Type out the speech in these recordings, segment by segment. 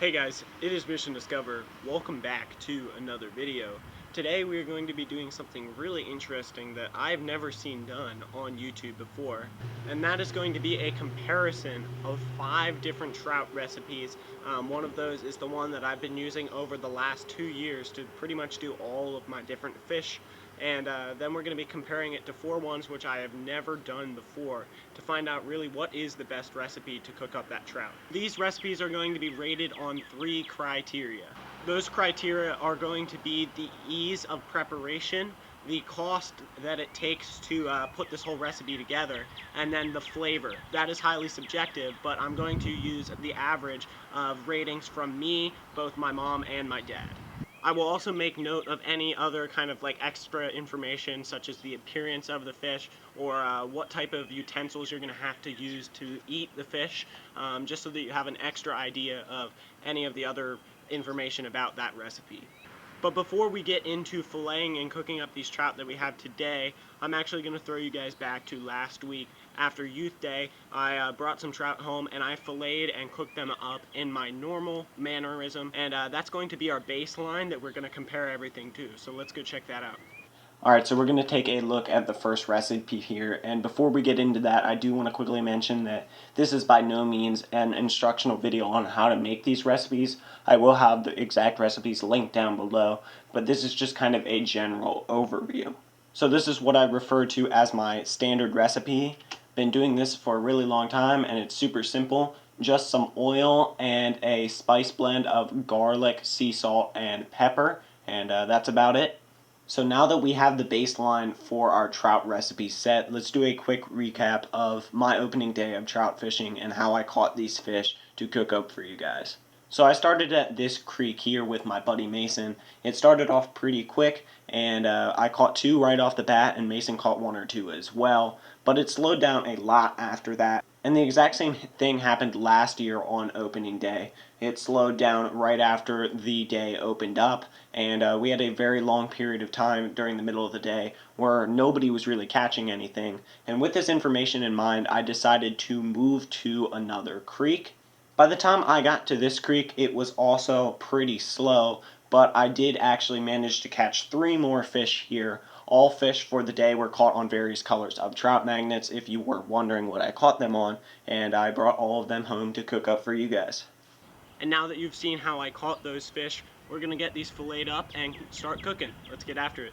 Hey guys, it is Mission Discover. Welcome back to another video. Today we are going to be doing something really interesting that I've never seen done on YouTube before, and that is going to be a comparison of 5 different trout recipes. One of those is the one that I've been using over the last 2 years to pretty much do all of my different fish, and then we're going to be comparing it to 4 ones which I have never done before to find out really what is the best recipe to cook up that trout. These recipes are going to be rated on 3 criteria. Those criteria are going to be the ease of preparation, the cost that it takes to put this whole recipe together, and then the flavor. That is highly subjective, but I'm going to use the average of ratings from me, both my mom and my dad. I will also make note of any other kind of like extra information, such as the appearance of the fish or what type of utensils you're going to have to use to eat the fish, just so that you have an extra idea of any of the other information about that recipe. But before we get into filleting and cooking up these trout that we have today, I'm actually going to throw you guys back to last week. After Youth Day, I brought some trout home and I filleted and cooked them up in my normal mannerism. And that's going to be our baseline that we're going to compare everything to. So let's go check that out. Alright, so we're going to take a look at the first recipe here, and before we get into that, I do want to quickly mention that this is by no means an instructional video on how to make these recipes. I will have the exact recipes linked down below, but this is just kind of a general overview. So this is what I refer to as my standard recipe. Been doing this for a really long time, and it's super simple. Just some oil and a spice blend of garlic, sea salt, and pepper, and that's about it. So now that we have the baseline for our trout recipe set, let's do a quick recap of my opening day of trout fishing and how I caught these fish to cook up for you guys. So I started at this creek here with my buddy Mason. It started off pretty quick, and I caught 2 right off the bat, and Mason caught 1 or 2 as well. But it slowed down a lot after that. And the exact same thing happened last year on opening day. It slowed down right after the day opened up, and we had a very long period of time during the middle of the day where nobody was really catching anything. And with this information in mind, I decided to move to another creek. By the time I got to this creek, it was also pretty slow, but I did actually manage to catch 3 more fish here. All fish for the day were caught on various colors of trout magnets, if you were wondering what I caught them on, and I brought all of them home to cook up for you guys. And now that you've seen how I caught those fish, we're going to get these filleted up and start cooking. Let's get after it.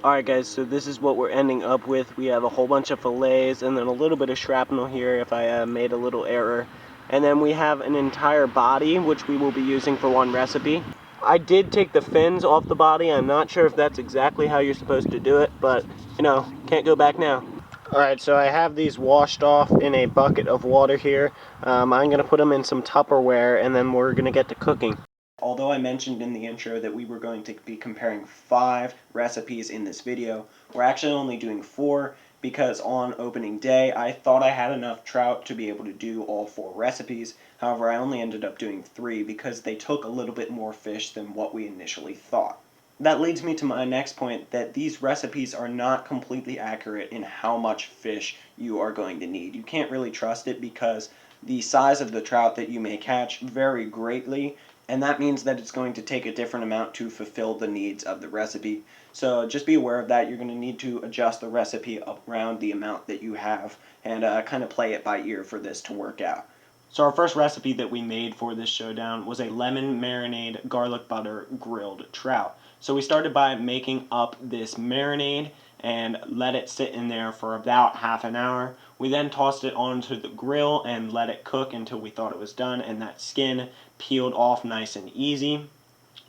Alright guys, so this is what we're ending up with. We have a whole bunch of fillets and then a little bit of shrapnel here if I made a little error. And then we have an entire body, which we will be using for one recipe. I did take the fins off the body. I'm not sure if that's exactly how you're supposed to do it, but, you know, can't go back now. Alright, so I have these washed off in a bucket of water here. I'm going to put them in some Tupperware, and then we're going to get to cooking. Although I mentioned in the intro that we were going to be comparing 5 recipes in this video, we're actually only doing 4 because on opening day I thought I had enough trout to be able to do all 4 recipes. However, I only ended up doing 3 because they took a little bit more fish than what we initially thought. That leads me to my next point, that these recipes are not completely accurate in how much fish you are going to need. You can't really trust it because the size of the trout that you may catch vary greatly, and that means that it's going to take a different amount to fulfill the needs of the recipe. So just be aware of that. You're going to need to adjust the recipe around the amount that you have and kind of play it by ear for this to work out. So our first recipe that we made for this showdown was a lemon marinade garlic butter grilled trout. So we started by making up this marinade and let it sit in there for about half an hour. We then tossed it onto the grill and let it cook until we thought it was done and that skin peeled off nice and easy.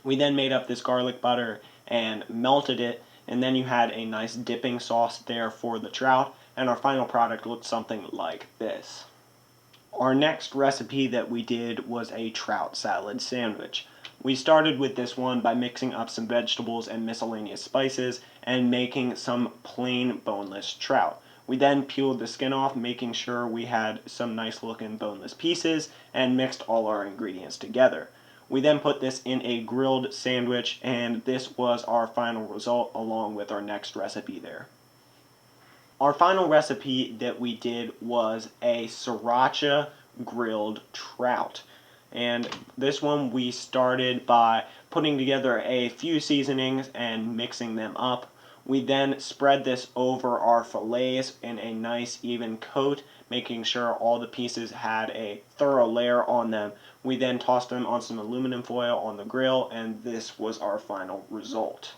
We then made up this garlic butter and melted it, and then you had a nice dipping sauce there for the trout, and our final product looked something like this. Our next recipe that we did was a trout salad sandwich. We started with this one by mixing up some vegetables and miscellaneous spices and making some plain boneless trout. We then peeled the skin off, making sure we had some nice looking boneless pieces, and mixed all our ingredients together. We then put this in a grilled sandwich, and this was our final result along with our next recipe there. Our final recipe that we did was a Siracha grilled trout. And this one we started by putting together a few seasonings and mixing them up. We then spread this over our fillets in a nice even coat, making sure all the pieces had a thorough layer on them. We then tossed them on some aluminum foil on the grill, and this was our final result.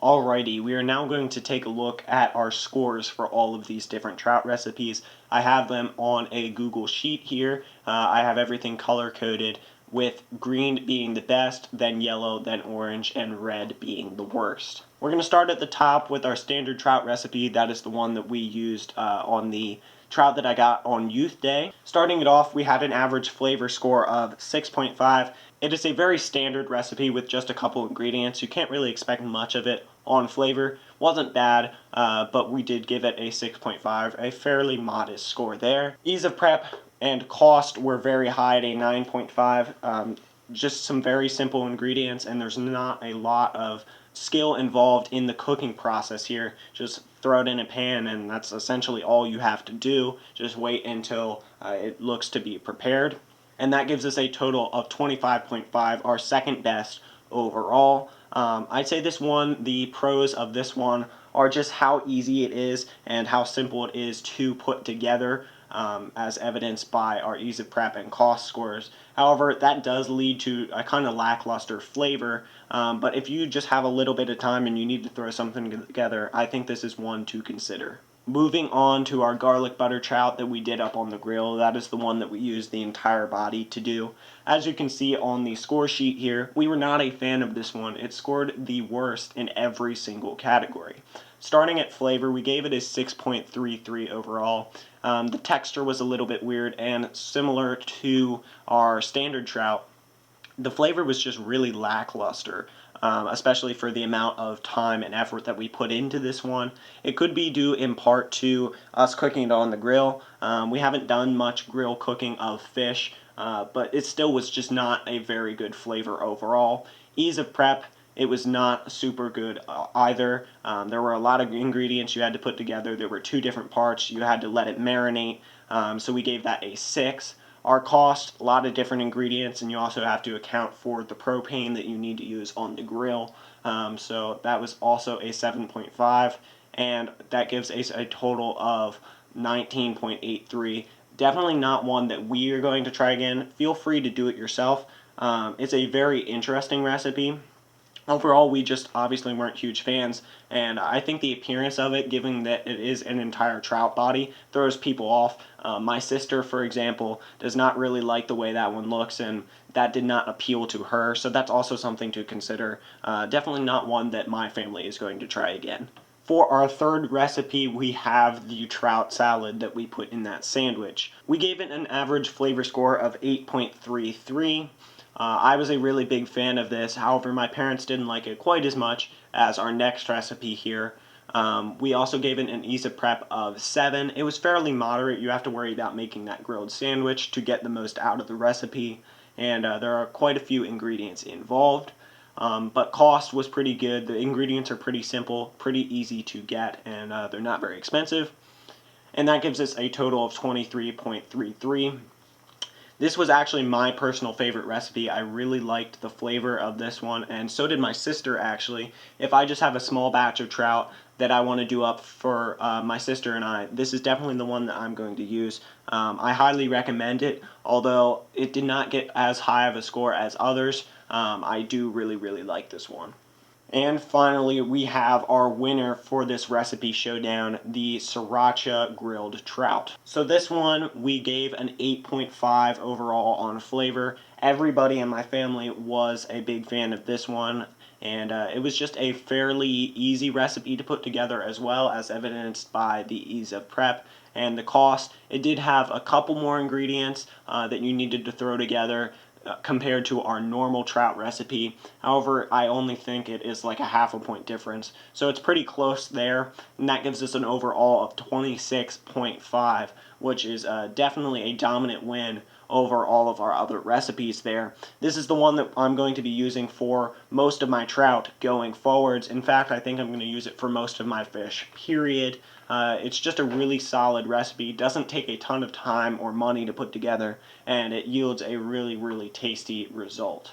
Alrighty, we are now going to take a look at our scores for all of these different trout recipes. I have them on a Google Sheet here. I have everything color coded, with green being the best, then yellow, then orange, and red being the worst. We're going to start at the top with our standard trout recipe. That is the one that we used on the trout that I got on Youth Day. Starting it off, we had an average flavor score of 6.5. It is a very standard recipe with just a couple ingredients. You can't really expect much of it on flavor. Wasn't bad, but we did give it a 6.5, a fairly modest score there. Ease of prep and cost were very high at a 9.5. Just some very simple ingredients, and there's not a lot of skill involved in the cooking process here. Just throw it in a pan, and that's essentially all you have to do. Just wait until it looks to be prepared. And that gives us a total of 25.5, our second best overall. I'd say this one, the pros of this one are just how easy it is and how simple it is to put together, as evidenced by our ease of prep and cost scores. However, that does lead to a kind of lackluster flavor, but if you just have a little bit of time and you need to throw something together, I think this is one to consider. Moving on to our garlic butter trout that we did up on the grill, that is the one that we used the entire body to do. As you can see on the score sheet here, we were not a fan of this one. It scored the worst in every single category. Starting at flavor, we gave it a 6.33 overall. The texture was a little bit weird, and similar to our standard trout, the flavor was just really lackluster. Especially for the amount of time and effort that we put into this one. It could be due in part to us cooking it on the grill. We haven't done much grill cooking of fish, but it still was just not a very good flavor overall. Ease of prep, it was not super good either. There were a lot of ingredients you had to put together. There were two different parts. You had to let it marinate, so we gave that a 6. Our cost, a lot of different ingredients, and you also have to account for the propane that you need to use on the grill. So that was also a 7.5, and that gives us a total of 19.83. Definitely not one that we are going to try again. Feel free to do it yourself. It's a very interesting recipe. Overall, we just obviously weren't huge fans, and I think the appearance of it, given that it is an entire trout body, throws people off. My sister, for example, does not really like the way that one looks, and that did not appeal to her, so that's also something to consider. Definitely not one that my family is going to try again. For our third recipe, we have the trout salad that we put in that sandwich. We gave it an average flavor score of 8.33. I was a really big fan of this. However, my parents didn't like it quite as much as our next recipe here. We also gave it an ease of prep of 7. It was fairly moderate. You have to worry about making that grilled sandwich to get the most out of the recipe, and there are quite a few ingredients involved. But cost was pretty good. The ingredients are pretty simple, pretty easy to get, and they're not very expensive. And that gives us a total of 23.33. This was actually my personal favorite recipe. I really liked the flavor of this one, and so did my sister actually. If I just have a small batch of trout that I want to do up for my sister and I, this is definitely the one that I'm going to use. I highly recommend it, although it did not get as high of a score as others. I do really like this one. And finally, we have our winner for this recipe showdown, the Siracha grilled trout. So this one, we gave an 8.5 overall on flavor. Everybody in my family was a big fan of this one, and it was just a fairly easy recipe to put together, as well as evidenced by the ease of prep and the cost. It did have a couple more ingredients that you needed to throw together compared to our normal trout recipe. However, I only think it is like a half a point difference. So it's pretty close there, and that gives us an overall of 26.5, which is definitely a dominant win over all of our other recipes there. This is the one that I'm going to be using for most of my trout going forwards. In fact, I think I'm going to use it for most of my fish, period. It's just a really solid recipe. It doesn't take a ton of time or money to put together, and it yields a really, really tasty result.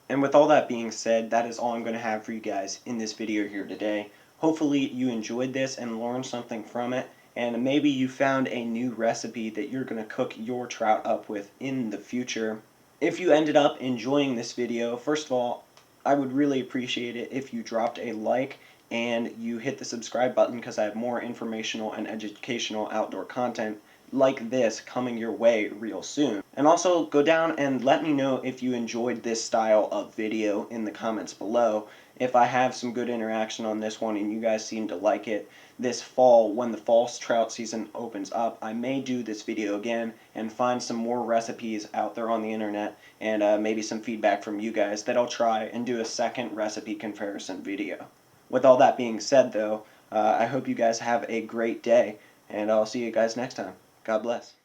And with all that being said, that is all I'm going to have for you guys in this video here today. Hopefully you enjoyed this and learned something from it, and maybe you found a new recipe that you're going to cook your trout up with in the future. If you ended up enjoying this video, first of all, I would really appreciate it if you dropped a like and you hit the subscribe button, because I have more informational and educational outdoor content like this coming your way real soon. And also go down and let me know if you enjoyed this style of video in the comments below. If I have some good interaction on this one and you guys seem to like it, this fall, when the fall trout season opens up, I may do this video again and find some more recipes out there on the internet, and maybe some feedback from you guys that I'll try and do a second recipe comparison video. With all that being said though, I hope you guys have a great day, and I'll see you guys next time. God bless.